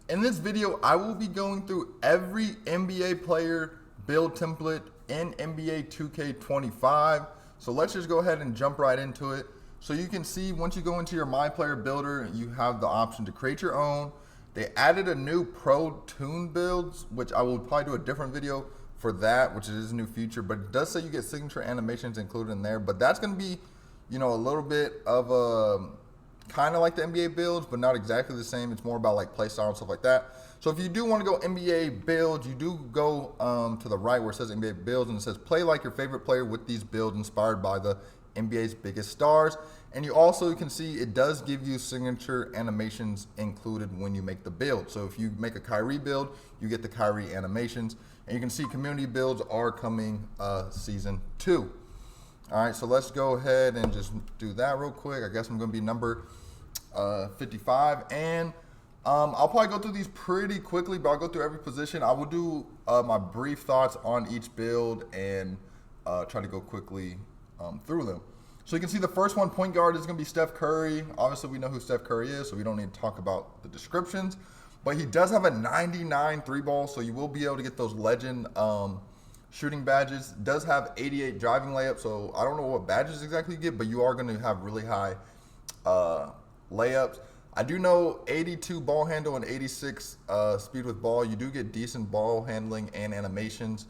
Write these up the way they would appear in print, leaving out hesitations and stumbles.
In this video, I will be going through every NBA player build template in NBA 2K25. So let's just go ahead and jump right into it. So you can see once you go into your My Player Builder, you have the option to create your own. They added a new Pro Tune builds, which I will probably do a different video for that, which is a new feature. But it does say you get signature animations included in there. But that's going to be, a little bit of a kind of like the NBA builds, but not exactly the same. It's more about like play style and stuff like that. So if you do want to go NBA builds, you do go to the right where it says NBA builds, and it says play like your favorite player with these builds inspired by the NBA's biggest stars. And you also can see it does give you signature animations included when you make the build. So if you make a Kyrie build, you get the Kyrie animations. And you can see community builds are coming season 2. All right, so let's go ahead and just do that real quick. I guess I'm going to be number 55. And I'll probably go through these pretty quickly, but I'll go through every position. I will do my brief thoughts on each build and try to go quickly through them. So you can see the first one, point guard, is going to be Steph Curry. Obviously, we know who Steph Curry is, so we don't need to talk about the descriptions. But he does have a 99 3-ball, so you will be able to get those legend shooting badges. Does have 88 driving layups, so I don't know what badges exactly you get, but you are going to have really high layups. I do know 82 ball handle and 86 speed with ball. You do get decent ball handling and animations.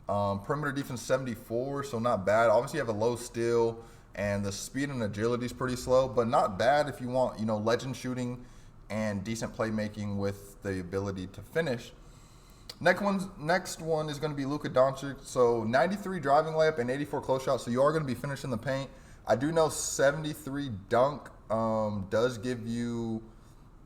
Perimeter defense 74, so not bad. Obviously, you have a low steal, and the speed and agility is pretty slow, but not bad if you want, legend shooting and decent playmaking with the ability to finish. Next one is going to be Luka Doncic. So 93 driving layup and 84 close shots. So you are going to be finishing the paint. I do know 73 dunk does give you.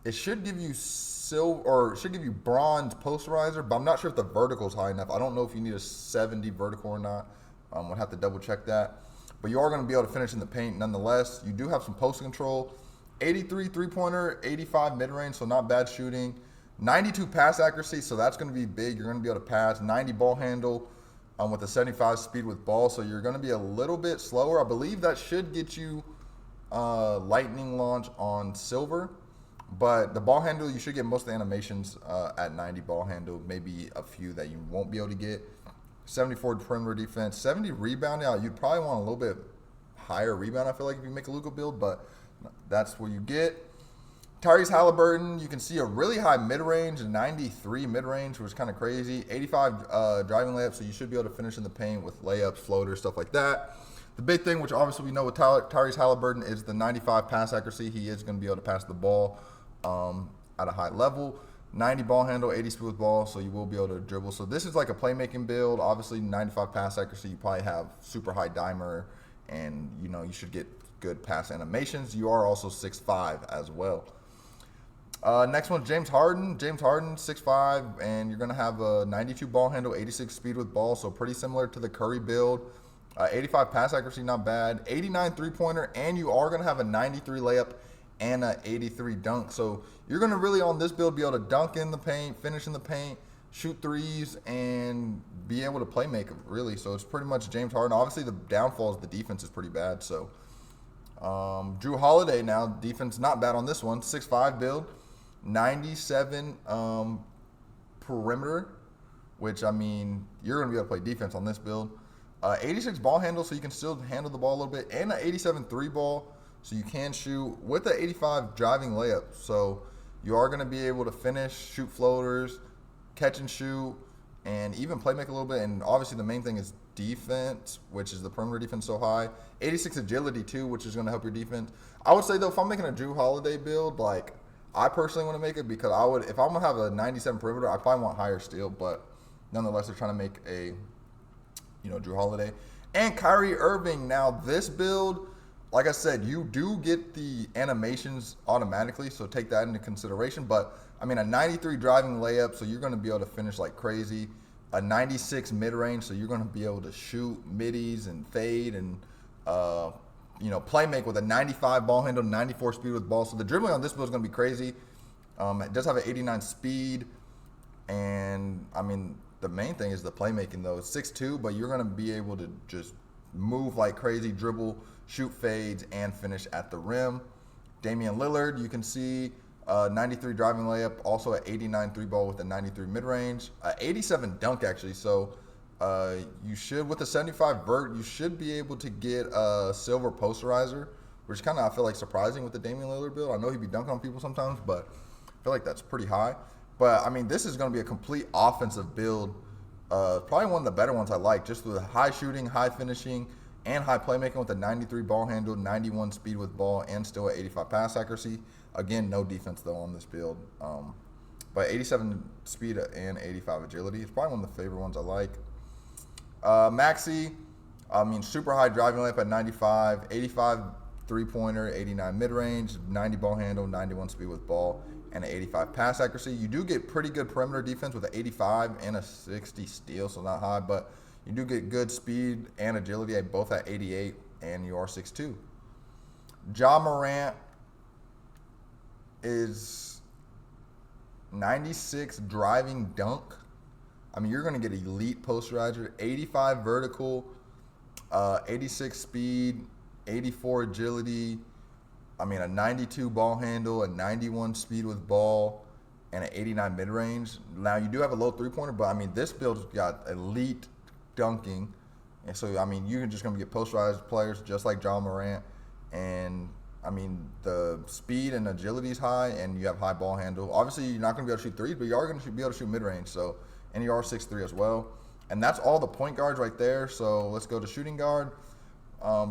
It should give you silver, or it should give you bronze posterizer, but I'm not sure if the vertical is high enough. I don't know if you need a 70 vertical or not. We'll have to double check that. But you are going to be able to finish in the paint nonetheless. You do have some post control. 83 three-pointer, 85 mid-range, so not bad shooting. 92 pass accuracy, so that's going to be big. You're going to be able to pass. 90 ball handle with a 75 speed with ball, so you're going to be a little bit slower. I believe that should get you lightning launch on silver, but the ball handle, you should get most of the animations at 90 ball handle, maybe a few that you won't be able to get. 74 perimeter defense, 70 rebounding. You'd probably want a little bit higher rebound, I feel like, if you make a Luka build, but that's what you get. Tyrese Halliburton, you can see a really high mid-range, 93 mid-range, which is kind of crazy. 85 driving layups, so you should be able to finish in the paint with layups, floaters, stuff like that. The big thing, which obviously we know with Tyrese Halliburton, is the 95 pass accuracy. He is going to be able to pass the ball at a high level. 90 ball handle, 80 speed with ball, so you will be able to dribble. So this is like a playmaking build. Obviously, 95 pass accuracy, you probably have super high dimer, and you should get good pass animations. You are also 6'5" as well. Next one, James Harden. James Harden, 6'5", and you're going to have a 92 ball handle, 86 speed with ball, so pretty similar to the Curry build. 85 pass accuracy, not bad. 89 three-pointer, and you are going to have a 93 layup and a 83 dunk. So you're going to really, on this build, be able to dunk in the paint, finish in the paint, shoot threes, and be able to play make, really. So it's pretty much James Harden. Obviously, the downfall is the defense is pretty bad. So Drew Holiday now, defense not bad on this one. 6'5" build, 97 perimeter, which, you're going to be able to play defense on this build. 86 ball handle, so you can still handle the ball a little bit, and an 87 3-ball, so you can shoot with the 85 driving layup. So you are going to be able to finish, shoot floaters, catch and shoot, and even play make a little bit. And obviously the main thing is defense, which is the perimeter defense so high. 86 agility too, which is going to help your defense. I would say though, if I'm making a Drew Holiday build, like I personally want to make it, because if I'm going to have a 97 perimeter, I probably want higher steal, but nonetheless they're trying to make a Drew Holiday. And Kyrie Irving. Now this build, like I said, you do get the animations automatically, so take that into consideration. But a 93 driving layup, so you're going to be able to finish like crazy. A 96 mid-range, so you're going to be able to shoot middies and fade and play make with a 95 ball handle, 94 speed with ball. So the dribbling on this build is going to be crazy. It does have an 89 speed, and the main thing is the playmaking though. It's 6'2", but you're going to be able to just move like crazy, dribble, shoot fades, and finish at the rim. Damian Lillard, you can see 93 driving layup, also at 89 three ball with a 93 mid range, 87 dunk actually. So you should, with a 75 vert, you should be able to get a silver posterizer, which kind of I feel like surprising with the Damian Lillard build. I know he'd be dunking on people sometimes, but I feel like that's pretty high. But I mean, this is going to be a complete offensive build. Probably one of the better ones I like, just with high shooting, high finishing, and high playmaking with a 93 ball handle, 91 speed with ball, and still at 85 pass accuracy. Again, no defense though on this build. But 87 speed and 85 agility. It's probably one of the favorite ones I like. Maxi, I mean, super high driving layup at 95, 85 three-pointer, 89 mid-range, 90 ball handle, 91 speed with ball, and an 85 pass accuracy. You do get pretty good perimeter defense with an 85 and a 60 steal, so not high, but you do get good speed and agility at both at 88, and you are 6'2". Ja Morant is 96 driving dunk. I mean, you're going to get elite posterizer, 85 vertical, 86 speed, 84 agility. I mean, a 92 ball handle, a 91 speed with ball, and an 89 mid range. Now, you do have a low three-pointer, but I mean, this build's got elite dunking. And so, I mean, you're just going to get posterized players just like Ja Morant. And, I mean, the speed and agility is high, and you have high ball handle. Obviously, you're not going to be able to shoot threes, but you are going to be able to shoot mid range. So, and you are 6'3" as well. And that's all the point guards right there. So, let's go to shooting guard.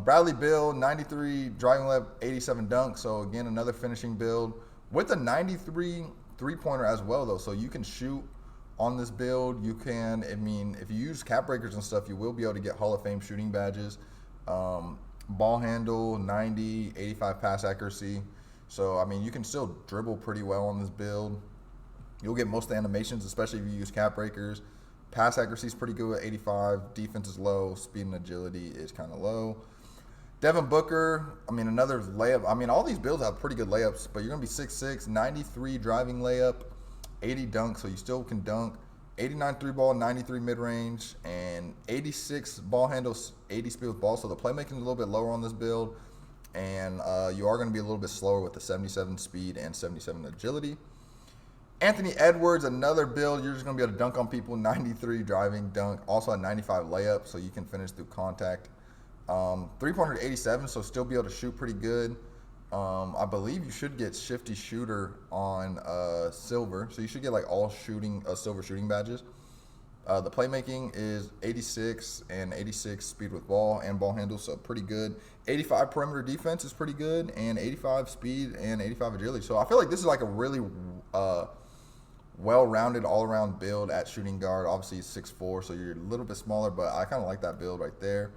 Bradley Beal, 93 driving layup, 87 dunk. So again, another finishing build with a 93 three-pointer as well, though. So you can shoot on this build. You can, I mean, if you use cap breakers and stuff, you will be able to get Hall of Fame shooting badges. Ball handle, 90, 85 pass accuracy. So, I mean, you can still dribble pretty well on this build. You'll get most of the animations, especially if you use cap breakers. Pass accuracy is pretty good at 85. Defense is low. Speed and agility is kind of low. Devin Booker, I mean, another layup. I mean, all these builds have pretty good layups, but you're going to be 6'6", 93 driving layup, 80 dunk, so you still can dunk. 89 three ball, 93 mid range, and 86 ball handles, 80 speed with ball. So the playmaking is a little bit lower on this build, and you are going to be a little bit slower with the 77 speed and 77 agility. Anthony Edwards, another build. You're just going to be able to dunk on people. 93 driving dunk. Also a 95 layup, so you can finish through contact. Three-pointer 87, so still be able to shoot pretty good. I believe you should get shifty shooter on silver, so you should get like all shooting silver shooting badges. The playmaking is 86 and 86 speed with ball and ball handle, so pretty good. 85 perimeter defense is pretty good, and 85 speed and 85 agility. So I feel like this is like a really well-rounded all-around build at shooting guard. Obviously, it's 6'4", so you're a little bit smaller, but I kind of like that build right there.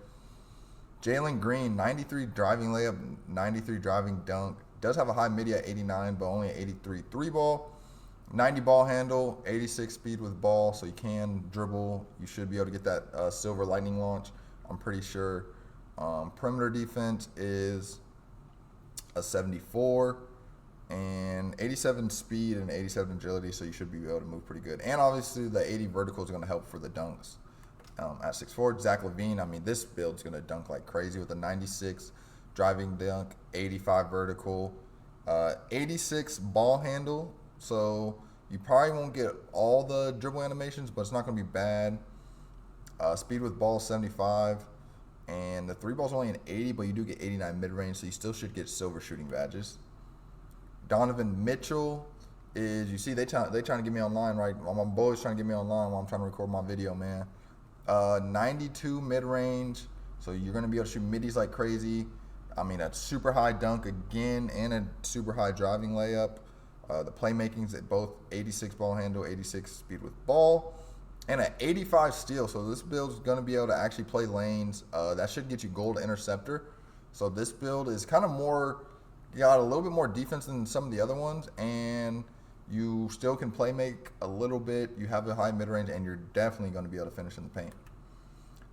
Jalen Green, 93 driving layup, 93 driving dunk. Does have a high midi at 89, but only an 83 three ball. 90 ball handle, 86 speed with ball, so you can dribble. You should be able to get that silver lightning launch, I'm pretty sure. Perimeter defense is a 74. And 87 speed and 87 agility, so you should be able to move pretty good. And obviously, the 80 vertical is going to help for the dunks. At 6'4", Zach LaVine, I mean, this build's going to dunk like crazy with a 96 driving dunk, 85 vertical, 86 ball handle. So you probably won't get all the dribble animations, but it's not going to be bad. Speed with ball, 75. And the three ball's only an 80, but you do get 89 mid-range, so you still should get silver shooting badges. Donovan Mitchell is, you see, they trying to get me online, right? My boys trying to get me online while I'm trying to record my video, man. 92 mid-range, so you're going to be able to shoot middies like crazy. I mean, a super high dunk again and a super high driving layup. The playmaking's at both 86 ball handle, 86 speed with ball, and an 85 steal. So this build's going to be able to actually play lanes. That should get you gold interceptor. So this build is kind of more, got a little bit more defense than some of the other ones, and you still can play make a little bit. You have a high mid-range, and you're definitely going to be able to finish in the paint.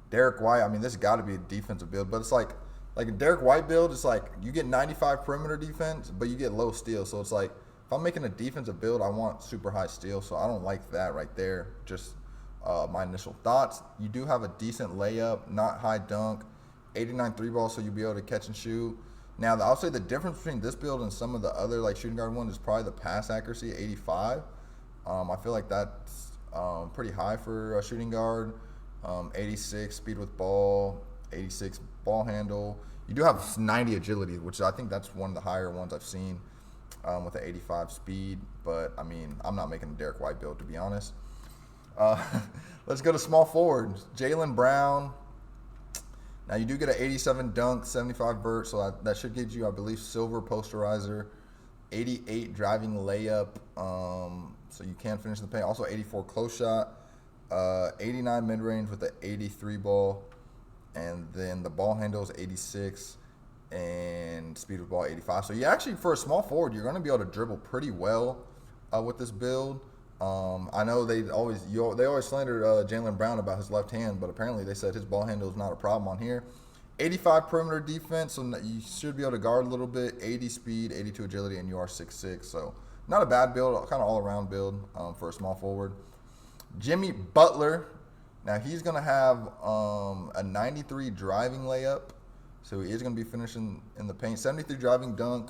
Derek White, I mean, this has got to be a defensive build, but it's like a Derek White build, it's like you get 95 perimeter defense, but you get low steal. So it's like if I'm making a defensive build, I want super high steal, so I don't like that right there. Just my initial thoughts. You do have a decent layup, not high dunk, 89 three ball, so you'll be able to catch and shoot. Now, I'll say the difference between this build and some of the other like shooting guard ones is probably the pass accuracy, 85. I feel like that's pretty high for a shooting guard. 86 speed with ball, 86 ball handle. You do have 90 agility, which I think that's one of the higher ones I've seen with the 85 speed. But I mean, I'm not making a Derek White build, to be honest. Let's go to small forward. Jaylen Brown. Now, you do get an 87 dunk, 75 vert, so that should get you, I believe, silver posterizer, 88 driving layup, so you can finish in the paint. Also, 84 close shot, 89 mid range with the 83 ball, and then the ball handle is 86, and speed with ball 85. So you actually, for a small forward, you're going to be able to dribble pretty well with this build. I know they always slandered Jaylen Brown about his left hand, but apparently they said his ball handle is not a problem on here. 85 perimeter defense, so you should be able to guard a little bit. 80 speed, 82 agility, and you are 6'6", so not a bad build, kind of all-around build for a small forward. Jimmy Butler, now he's going to have a 93 driving layup, so he is going to be finishing in the paint. 73 driving dunk,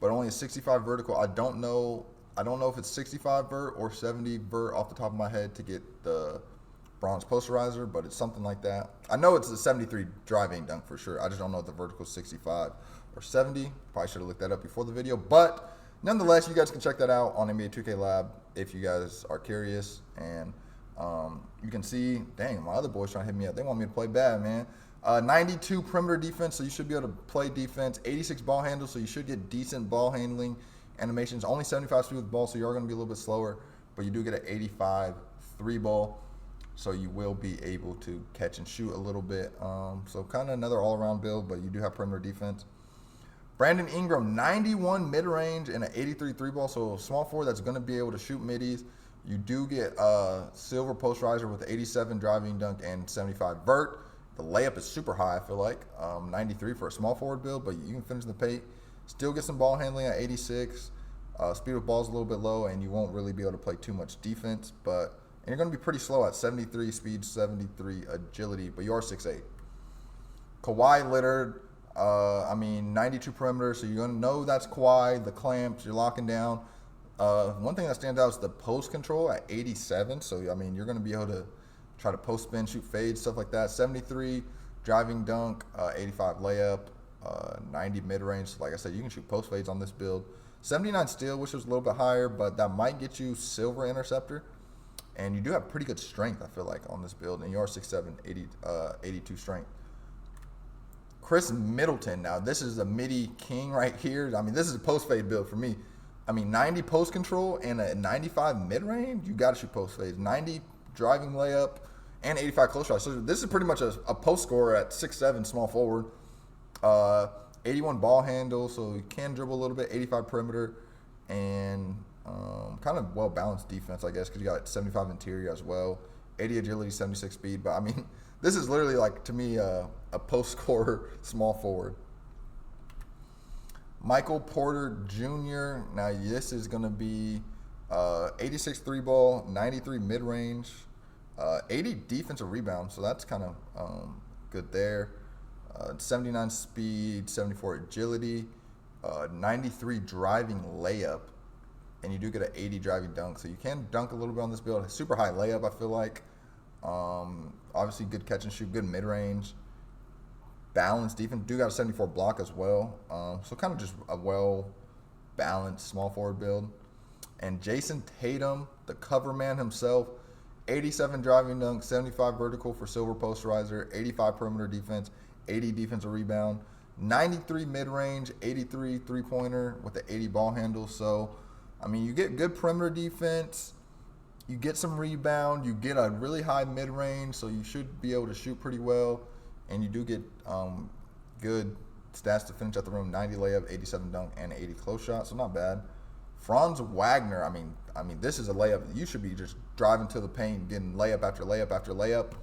but only a 65 vertical. I don't know if it's 65 vert or 70 vert off the top of my head to get the bronze posterizer, but it's something like that. I know it's a 73 driving dunk for sure. I just don't know if the vertical is 65 or 70. Probably should have looked that up before the video. But nonetheless, you guys can check that out on NBA 2K Lab if you guys are curious. And you can see, dang, my other boys trying to hit me up. They want me to play bad, man. 92 perimeter defense, so you should be able to play defense. 86 ball handle, so you should get decent ball handling. Animations, only 75 speed with ball, so you are going to be a little bit slower, but you do get an 85 3 ball, so you will be able to catch and shoot a little bit. So kind of another all-around build, but you do have perimeter defense. Brandon Ingram, 91 mid-range and an 83 3 ball, so a small forward that's going to be able to shoot middies. You do get a silver posterizer with 87 driving dunk and 75 vert. The layup is super high, I feel like, 93 for a small forward build, but you can finish in the paint. Still get some ball handling at 86. Speed with ball is a little bit low, and you won't really be able to play too much defense. And you're going to be pretty slow at 73 speed, 73 agility, but you are 6'8". Kawhi Leonard, 92 perimeter, so you're going to know that's Kawhi. The clamps, you're locking down. One thing that stands out is the post control at 87. So, you're going to be able to try to post spin, shoot fade, stuff like that. 73 driving dunk, 85 layup. 90 mid-range. Like I said, you can shoot post fades on this build. 79 steal, which was a little bit higher, but that might get you silver interceptor. And you do have pretty good strength, I feel like, on this build. And you are 6'7", 82 strength. Chris Middleton. Now, this is a midi king right here. This is a post fade build for me. 90 post control and a 95 mid-range. You got to shoot post fades. 90 driving layup and 85 close shot. So this is pretty much a post scorer at 6'7", small forward. 81 ball handle, so you can dribble a little bit. 85 perimeter, and kind of well balanced defense, I guess, because you got 75 interior as well. 80 agility, 76 speed. But this is literally like, to me, a post scorer small forward. Michael Porter Jr. Now this is going to be 86 3 ball, 93 mid range, 80 defensive rebound, so that's kind of good there. 79 speed, 74 agility, 93 driving layup, and you do get an 80 driving dunk. So you can dunk a little bit on this build. Super high layup, I feel like. Obviously, good catch and shoot, good mid range, balanced defense. Do got a 74 block as well. So kind of just a well balanced small forward build. And Jason Tatum, the cover man himself, 87 driving dunk, 75 vertical for silver posterizer, 85 perimeter defense. 80 defensive rebound, 93 mid-range, 83 three-pointer with the 80 ball handle. So, you get good perimeter defense, you get some rebound, you get a really high mid-range, so you should be able to shoot pretty well, and you do get good stats to finish at the rim: 90 layup, 87 dunk, and 80 close shot. So not bad. Franz Wagner, this is a layup. You should be just driving to the paint, getting layup after layup after layup.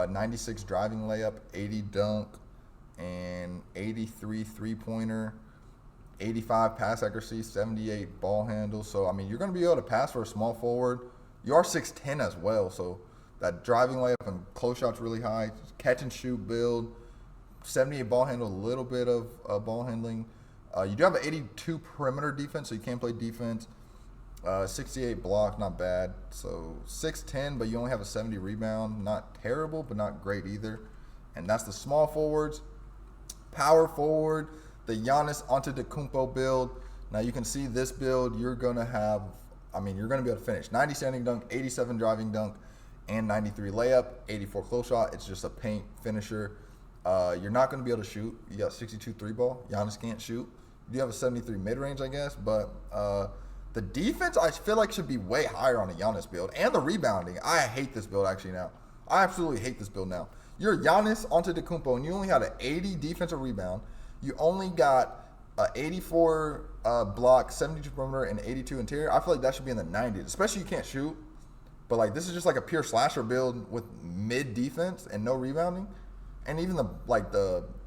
96 driving layup, 80 dunk, and 83 three-pointer, 85 pass accuracy, 78 ball handle. So, you're going to be able to pass for a small forward. You are 6'10" as well, so that driving layup and close shot's really high. Catch and shoot build, 78 ball handle, a little bit of ball handling. You do have an 82 perimeter defense, so you can play defense. 68 block, not bad. So 6'10", but you only have a 70 rebound. Not terrible, but not great either. And that's the small forwards. Power forward, the Giannis Antetokounmpo build. Now you can see this build, you're going to have, you're going to be able to finish 90 standing dunk, 87 driving dunk, and 93 layup, 84 close shot. It's just a paint finisher. You're not going to be able to shoot. You got 62 three ball. Giannis can't shoot. You do have a 73 mid range, I guess, but the defense I feel like should be way higher on a Giannis build, and the rebounding. I hate this build actually now. I absolutely hate this build now. You're Giannis Antetokounmpo, and you only had an 80 defensive rebound. You only got 84 block, 72 perimeter, and 82 interior. I feel like that should be in the 90s, especially you can't shoot. But like this is just like a pure slasher build with mid defense and no rebounding, and even the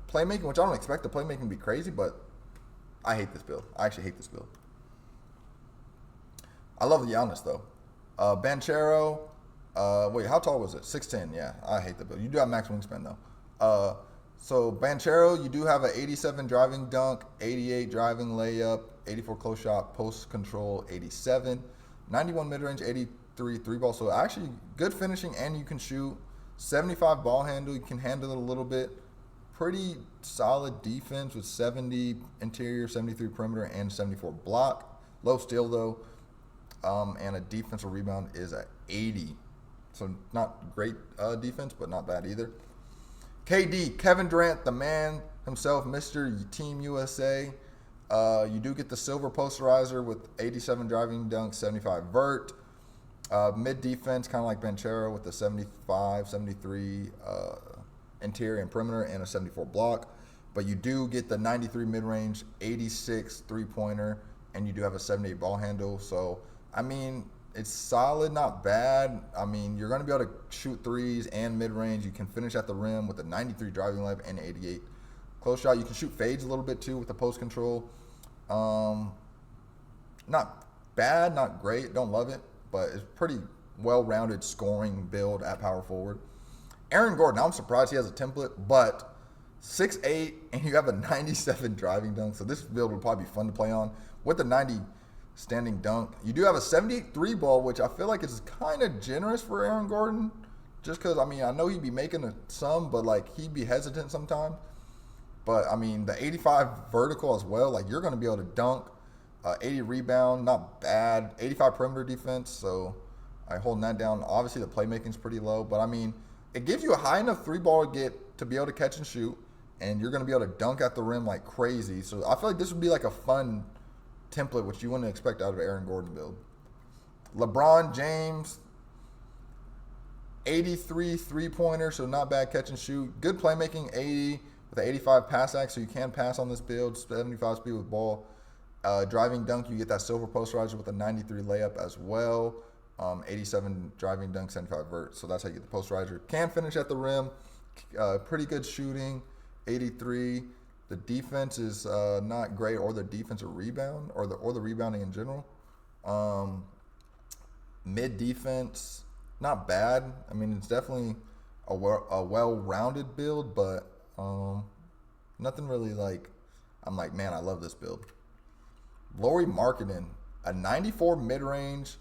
playmaking, which I don't expect the playmaking to be crazy, but I hate this build. I actually hate this build. I love the Giannis though. Banchero. Wait, how tall was it? 6'10". Yeah, I hate the build. You do have max wingspan though. So Banchero, you do have an 87 driving dunk, 88 driving layup, 84 close shot, post control, 87, 91 mid range, 83 three ball. So actually good finishing, and you can shoot. 75 ball handle, you can handle it a little bit. Pretty solid defense with 70 interior, 73 perimeter, and 74 block. Low steal though, and a defensive rebound is at 80. So not great defense, but not bad either. KD, Kevin Durant, the man himself, Mr. Team USA. You do get the silver posterizer with 87 driving dunk, 75 vert. Mid defense, kind of like Banchero with the 75, 73 interior and perimeter, and a 74 block. But you do get the 93 mid range, 86 three pointer, and you do have a 78 ball handle. So, it's solid, not bad. You're going to be able to shoot threes and mid-range. You can finish at the rim with a 93 driving layup and 88 close shot. You can shoot fades a little bit too with the post control. Not bad, not great. Don't love it, but it's pretty well-rounded scoring build at power forward. Aaron Gordon, I'm surprised he has a template, but 6'8", and you have a 97 driving dunk. So this build would probably be fun to play on with the 90 standing dunk. You do have a 78 three ball, which I feel like is kind of generous for Aaron Gordon, just because I know he'd be making some, but like he'd be hesitant sometimes. But the 85 vertical as well, like you're going to be able to dunk. 80 rebound, not bad. 85 perimeter defense, so holding that down. Obviously the playmaking's pretty low, but it gives you a high enough three ball to be able to catch and shoot, and you're going to be able to dunk at the rim like crazy. So I feel like this would be like a fun template, which you wouldn't expect out of Aaron Gordon build. LeBron James, 83 three-pointer, so not bad catch and shoot. Good playmaking, 80 with an 85 pass act, so you can pass on this build. 75 speed with ball. Driving dunk, you get that silver posterizer with a 93 layup as well. 87 driving dunk, 75 vert, so that's how you get the posterizer. Can finish at the rim. Pretty good shooting, 83. The defense is not great, or the defensive rebound, or the rebounding in general. Mid defense, not bad. It's definitely a well-rounded build, but nothing really I'm like, man, I love this build. Lauri Markkanen, a 94 mid-range,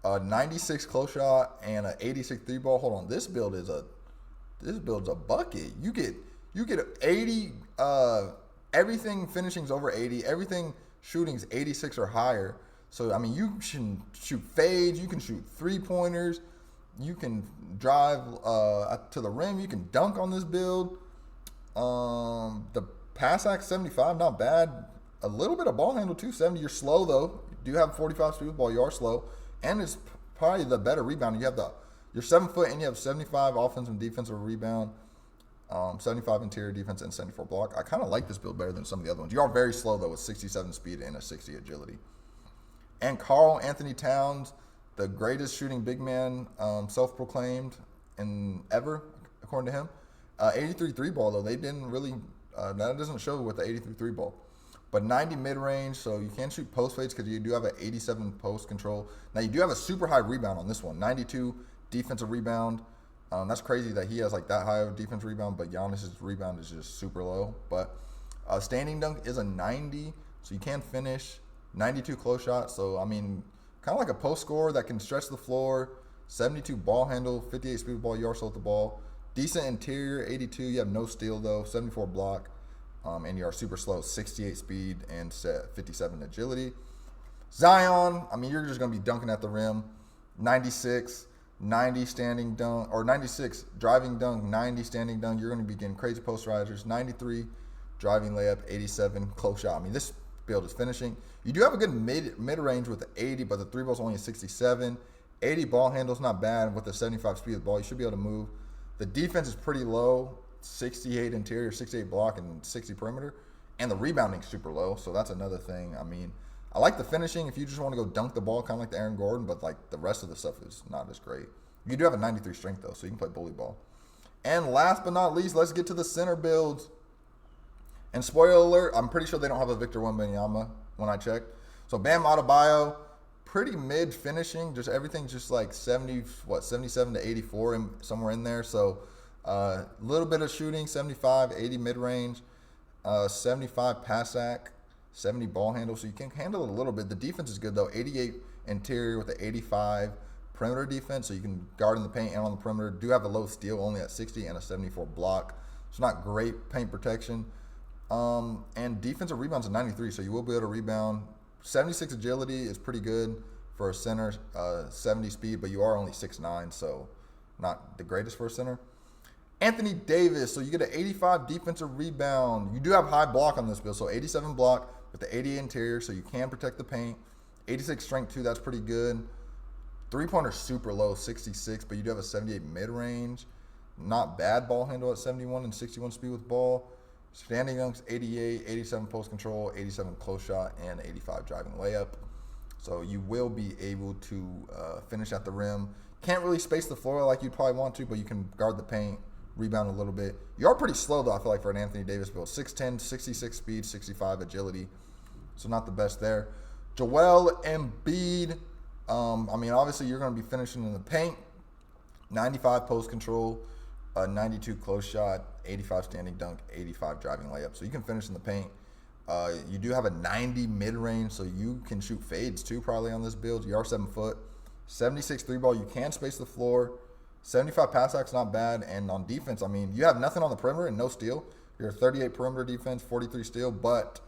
a 96 close shot, and an 86 three ball. Hold on, this build's a bucket. You get 80. Everything finishing's over 80. Everything shooting's 86 or higher. So you can shoot fades. You can shoot 3-pointers. You can drive to the rim. You can dunk on this build. The pass act 75, not bad. A little bit of ball handle too, 70. You're slow though. You do have 45 speed with ball. You are slow, and it's probably the better rebound. You have you're 7 foot and you have 75 offensive and defensive rebound. 75 interior defense and 74 block. I kind of like this build better than some of the other ones. You are very slow though with 67 speed and a 60 agility. And Karl Anthony Towns, the greatest shooting big man, self-proclaimed ever, according to him. 83 three ball though. They didn't really, that doesn't show with the 83 three ball. But 90 mid-range, so you can shoot post fades because you do have an 87 post control. Now you do have a super high rebound on this one. 92 defensive rebound, That's crazy that he has like that high of a defense rebound, but Giannis's rebound is just super low. But standing dunk is a 90, so you can finish. 92 close shot, so I mean, kind of like a post scorer that can stretch the floor. 72 ball handle, 58 speed with the ball. You are slow with the ball. Decent interior, 82. You have no steal though. 74 block, and you are super slow. 68 speed and 57 agility. Zion, I mean, you're just gonna be dunking at the rim. 96. 90 standing dunk, or 96 driving dunk, 90 standing dunk. You're going to be getting crazy post risers. 93 driving layup, 87 close shot. I mean, this build is finishing. You do have a good mid range with the 80, but the three ball's only a 67. 80 ball handle's not bad with the 75 speed of the ball. You should be able to move. The defense is pretty low. 68 interior, 68 block, and 60 perimeter. And the rebounding's super low, so that's another thing. I mean, I like the finishing if you just want to go dunk the ball, kind of like the Aaron Gordon, but like the rest of the stuff is not as great. You do have a 93 strength though, so you can play bully ball. And last but not least, let's get to the center builds. And spoiler alert, I'm pretty sure they don't have a Victor Wembanyama when I checked. So Bam Adebayo, pretty mid finishing, just everything's just like 77 to 84 and somewhere in there. So a little bit of shooting, 75, 80 mid range, 75 pass act. 70 ball handle, so you can handle it a little bit. The defense is good though. 88 interior with the 85 perimeter defense, so you can guard in the paint and on the perimeter. Do have a low steal, only at 60, and a 74 block. It's not great paint protection. And defensive rebounds at 93, so you will be able to rebound. 76 agility is pretty good for a center. 70 speed, but you are only 6'9", so not the greatest for a center. Anthony Davis, so you get an 85 defensive rebound. You do have high block on this build, so 87 block with the 88 interior, so you can protect the paint. 86 strength too, that's pretty good. Three-pointer super low, 66, but you do have a 78 mid-range. Not bad ball handle at 71 and 61 speed with ball. Standing dunks, 88, 87 post control, 87 close shot, and 85 driving layup. So you will be able to finish at the rim. Can't really space the floor like you'd probably want to, but you can guard the paint, rebound a little bit. You are pretty slow, though, I feel like, for an Anthony Davis build. 6'10", 66 speed, 65 agility. So not the best there. Joel Embiid. I mean, obviously, you're going to be finishing in the paint. 95 post control, 92 close shot, 85 standing dunk, 85 driving layup. So you can finish in the paint. You do have a 90 mid-range, so you can shoot fades, too, probably on this build. You are 7 foot. 76 three ball. You can space the floor. 75 pass act's not bad, and on defense, I mean, you have nothing on the perimeter and no steal. You're a 38 perimeter defense, 43 steal, but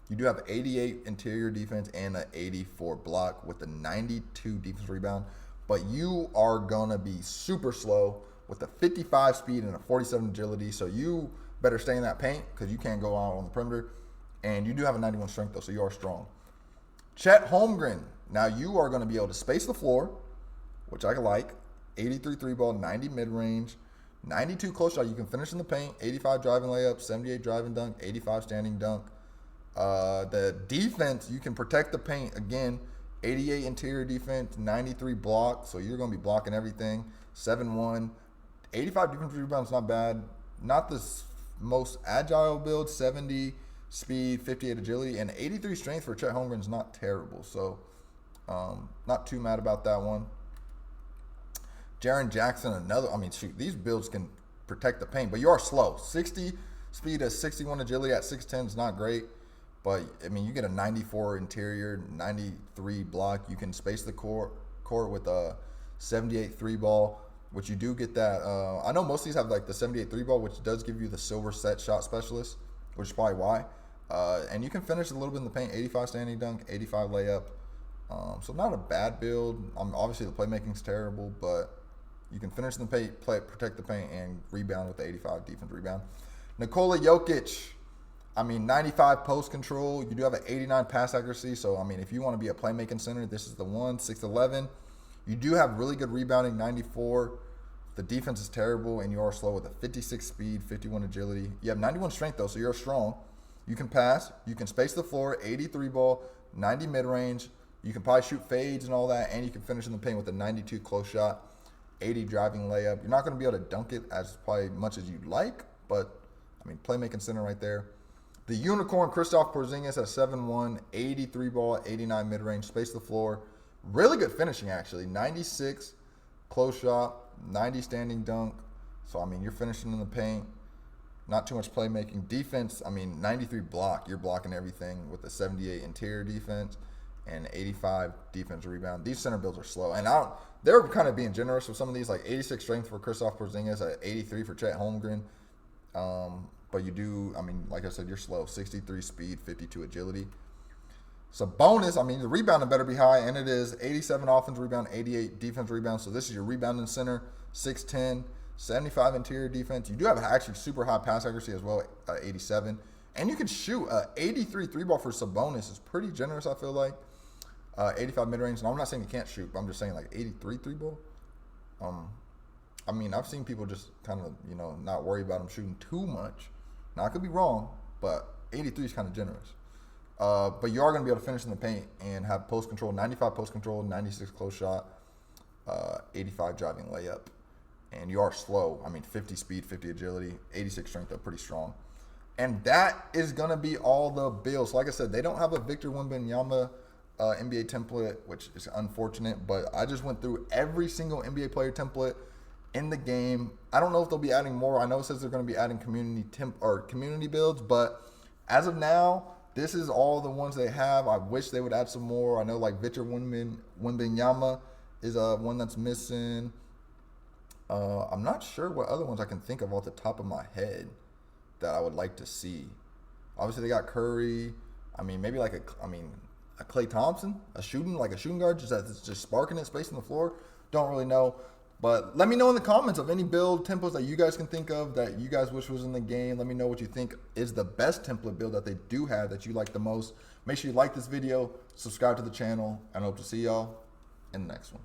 you do have 88 interior defense and an 84 block with a 92 defense rebound. But you are gonna be super slow with a 55 speed and a 47 agility, so you better stay in that paint because you can't go out on the perimeter. And you do have a 91 strength though, so you are strong. Chet Holmgren. Now you are gonna be able to space the floor, which I like. 83 three ball, 90 mid-range, 92 close shot. You can finish in the paint, 85 driving layup, 78 driving dunk, 85 standing dunk. The defense, you can protect the paint. Again, 88 interior defense, 93 block. So you're going to be blocking everything. 7'1". 85 defensive rebounds, not bad. Not the most agile build. 70 speed, 58 agility, and 83 strength for Chet Holmgren is not terrible. So not too mad about that one. Jaren Jackson, another. I mean, shoot, these builds can protect the paint, but you are slow. 60 speed at 61 agility at 6'10" is not great, but I mean, you get a 94 interior, 93 block. You can space the court with a 78 three ball, which you do get that. I know most of these have like the 78 three ball, which does give you the silver set shot specialist, which is probably why. And you can finish a little bit in the paint. 85 standing dunk, 85 layup. So not a bad build. Obviously the playmaking's terrible, but you can finish in the paint, protect the paint, and rebound with the 85 defense rebound. Nikola Jokic, I mean, 95 post control. You do have an 89 pass accuracy. So, I mean, if you want to be a playmaking center, this is the one. 6'11". You do have really good rebounding, 94. The defense is terrible, and you are slow with a 56 speed, 51 agility. You have 91 strength, though, so you're strong. You can pass. You can space the floor, 83 ball, 90 mid-range. You can probably shoot fades and all that, and you can finish in the paint with a 92 close shot. 80 driving layup. You're not going to be able to dunk it as probably much as you'd like, but I mean, playmaking center right there. The unicorn Kristaps Porzingis at 7'1", 83 ball, 89 mid-range, space the floor. Really good finishing actually. 96 close shot, 90 standing dunk. So, I mean, you're finishing in the paint. Not too much playmaking. Defense, I mean, 93 block. You're blocking everything with a 78 interior defense and 85 defense rebound. These center builds are slow. And they're kind of being generous with some of these, like 86 strength for Kristaps Porzingis, 83 for Chet Holmgren. But you do, I mean, like I said, you're slow. 63 speed, 52 agility. Sabonis, I mean, the rebounding better be high, and it is 87 offense rebound, 88 defense rebound. So this is your rebounding center, 6'10", 75 interior defense. You do have actually super high pass accuracy as well, 87. And you can shoot 83 3-ball for Sabonis is pretty generous, I feel like. 85 mid-range. And I'm not saying you can't shoot, but I'm just saying like 83 3-ball. I mean, I've seen people just kind of, not worry about him shooting too much. Now, I could be wrong, but 83 is kind of generous. But you are going to be able to finish in the paint and have post control, 95 post control, 96 close shot, 85 driving layup. And you are slow. I mean, 50 speed, 50 agility, 86 strength, they're pretty strong. And that is going to be all the builds. Like I said, they don't have a Victor Wembanyama NBA template, which is unfortunate. But I just went through every single NBA player template in the game. I don't know if they'll be adding more. I know it says they're going to be adding community builds. But as of now, this is all the ones they have. I wish they would add some more. I know like Victor Wembanyama is one that's missing. I'm not sure what other ones I can think of off the top of my head that I would like to see. Obviously, they got Curry. I mean, maybe like a Klay Thompson, a shooting guard, just sparking it, spacing the floor. Don't really know. But let me know in the comments of any build templates that you guys can think of that you guys wish was in the game. Let me know what you think is the best template build that they do have that you like the most. Make sure you like this video, subscribe to the channel, and I hope to see y'all in the next one.